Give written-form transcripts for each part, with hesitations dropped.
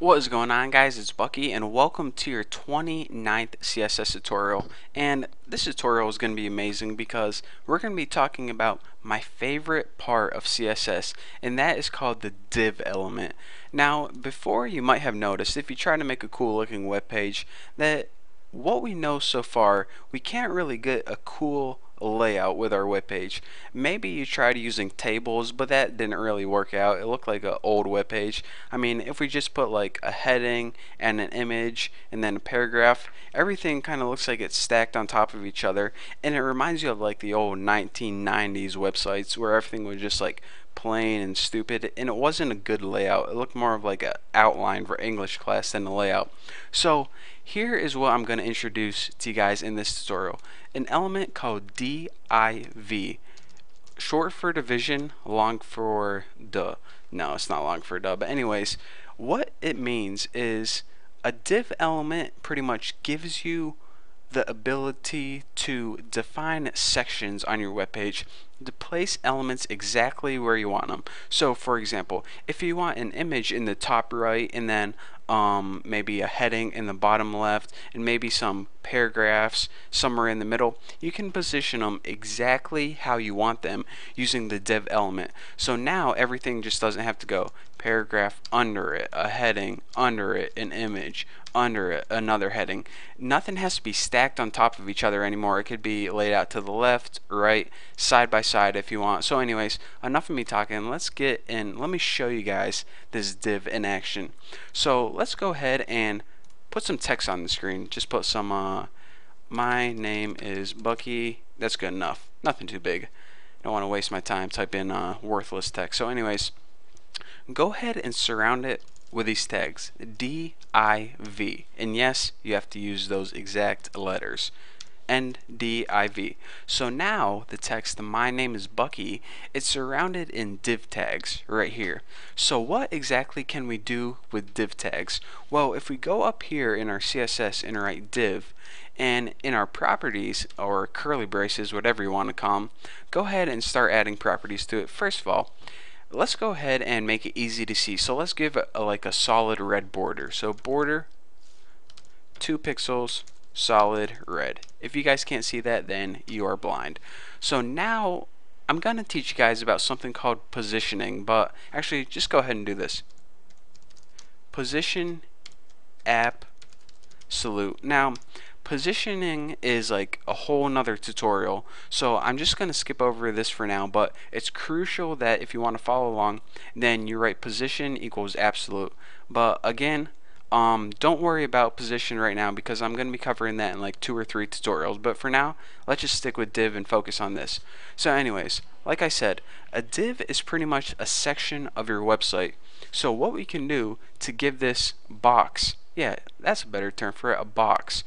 What is going on, guys? It's Bucky and welcome to your 29th CSS tutorial. And this tutorial is going to be amazing because we're going to be talking about my favorite part of CSS, and that is called the div element. Now, before, you might have noticed, if you try to make a cool looking web page, that what we know so far, we can't really get a cool layout with our web page. Maybe you tried using tables, but that didn't really work out. It looked like an old web page. I mean, if we just put like a heading and an image and then a paragraph, everything kind of looks like it's stacked on top of each other, and it reminds you of like the old 1990s websites where everything was just like plain and stupid, and it wasn't a good layout. It looked more of like an outline for English class than a layout. So here is what I'm going to introduce to you guys in this tutorial. An element called div, short for division, long for duh. No, it's not long for duh, but anyways, what it means is a div element pretty much gives you the ability to define sections on your web page to place elements exactly where you want them. So for example, if you want an image in the top right and then maybe a heading in the bottom left and maybe some paragraphs somewhere in the middle, you can position them exactly how you want them using the div element. So now everything just doesn't have to go paragraph under it, a heading under it, an image under it, another heading. Nothing has to be stacked on top of each other anymore. It could be laid out to the left, right, side by side if you want. So anyways, enough of me talking. Let's get in. Let me show you guys this div in action. So let's go ahead and put some text on the screen. Just put some my name is Bucky. That's good enough. Nothing too big. Don't want to waste my time typing worthless text. So anyways, go ahead and surround it with these tags, div, and yes, you have to use those exact letters, and div. So now the text, my name is Bucky, it's surrounded in div tags right here. So what exactly can we do with div tags? Well, if we go up here in our CSS and write div, and in our properties, or curly braces, whatever you want to call them, go ahead and start adding properties to it. First of all, let's go ahead and make it easy to see. So let's give it like a solid red border. So border 2 pixels solid red. If you guys can't see that, then you are blind. So now I'm gonna teach you guys about something called positioning, but actually just go ahead and do this. Position absolute. Now positioning is like a whole nother tutorial, so I'm just going to skip over this for now, but it's crucial that if you want to follow along, then you write position equals absolute. But again, don't worry about position right now because I'm going to be covering that in like 2 or 3 tutorials, but for now let's just stick with div and focus on this. So anyways, like I said, a div is pretty much a section of your website. So what we can do to give this box, yeah, that's a better term for it, a box.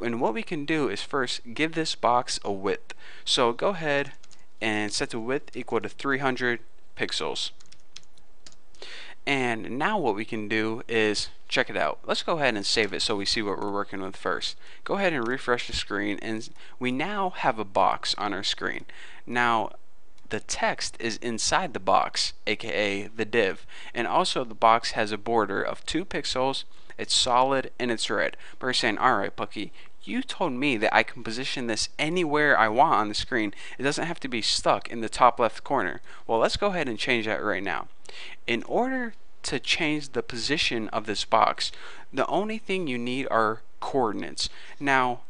And what we can do is first give this box a width. So go ahead and set the width equal to 300 pixels. And now what we can do is check it out. Let's go ahead and save it so we see what we're working with first. Go ahead and refresh the screen, and we now have a box on our screen. Now the text is inside the box, aka the div, and also the box has a border of 2 pixels, it's solid, and it's red. But we're saying, alright Bucky, you told me that I can position this anywhere I want on the screen. It doesn't have to be stuck in the top left corner. Well, let's go ahead and change that right now. In order to change the position of this box, the only thing you need are coordinates. Now,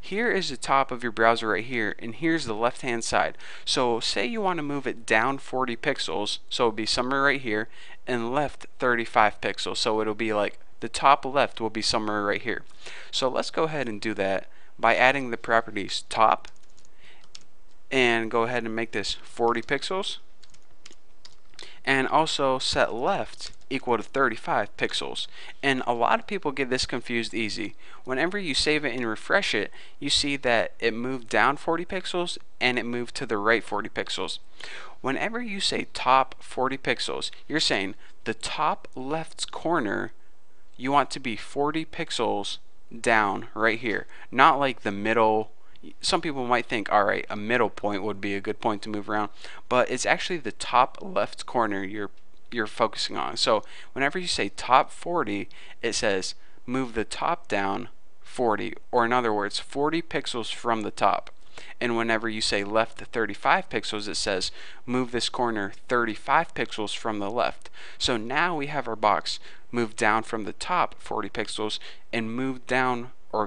here is the top of your browser right here, and here's the left hand side. So say you want to move it down 40 pixels, so it'll be somewhere right here, and left 35 pixels, so it'll be like the top left will be somewhere right here. So let's go ahead and do that by adding the properties top, and go ahead and make this 40 pixels, and also set left equal to 35 pixels. And a lot of people get this confused easy. Whenever you save it and refresh it, you see that it moved down 40 pixels and it moved to the right 40 pixels. Whenever you say top 40 pixels, you're saying the top left corner you want to be 40 pixels down right here, not like the middle. Some people might think, alright, a middle point would be a good point to move around, but it's actually the top left corner. You're you're focusing on. So whenever you say top 40, it says move the top down 40, or in other words 40 pixels from the top. And whenever you say left to 35 pixels, it says move this corner 35 pixels from the left. So now we have our box moved down from the top 40 pixels and moved down, or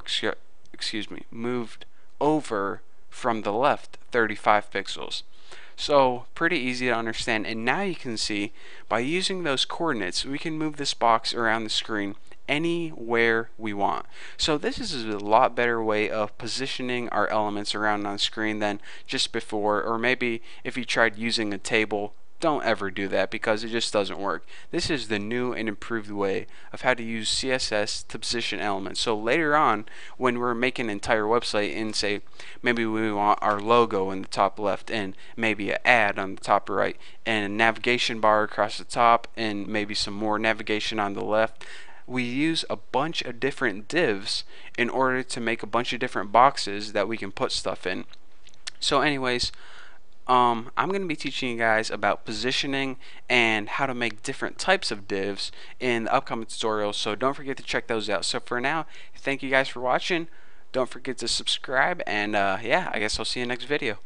excuse me, moved over from the left 35 pixels. So pretty easy to understand, and now you can see by using those coordinates we can move this box around the screen anywhere we want. So this is a lot better way of positioning our elements around on screen than just before, or maybe if you tried using a table. Don't ever do that because it just doesn't work. This is the new and improved way of how to use CSS to position elements. So later on, when we're making an entire website and say maybe we want our logo in the top left and maybe an ad on the top right and a navigation bar across the top and maybe some more navigation on the left, we use a bunch of different divs in order to make a bunch of different boxes that we can put stuff in. So anyways, I'm going to be teaching you guys about positioning and how to make different types of divs in the upcoming tutorials, so don't forget to check those out. So for now, thank you guys for watching. Don't forget to subscribe, and yeah, I guess I'll see you next video.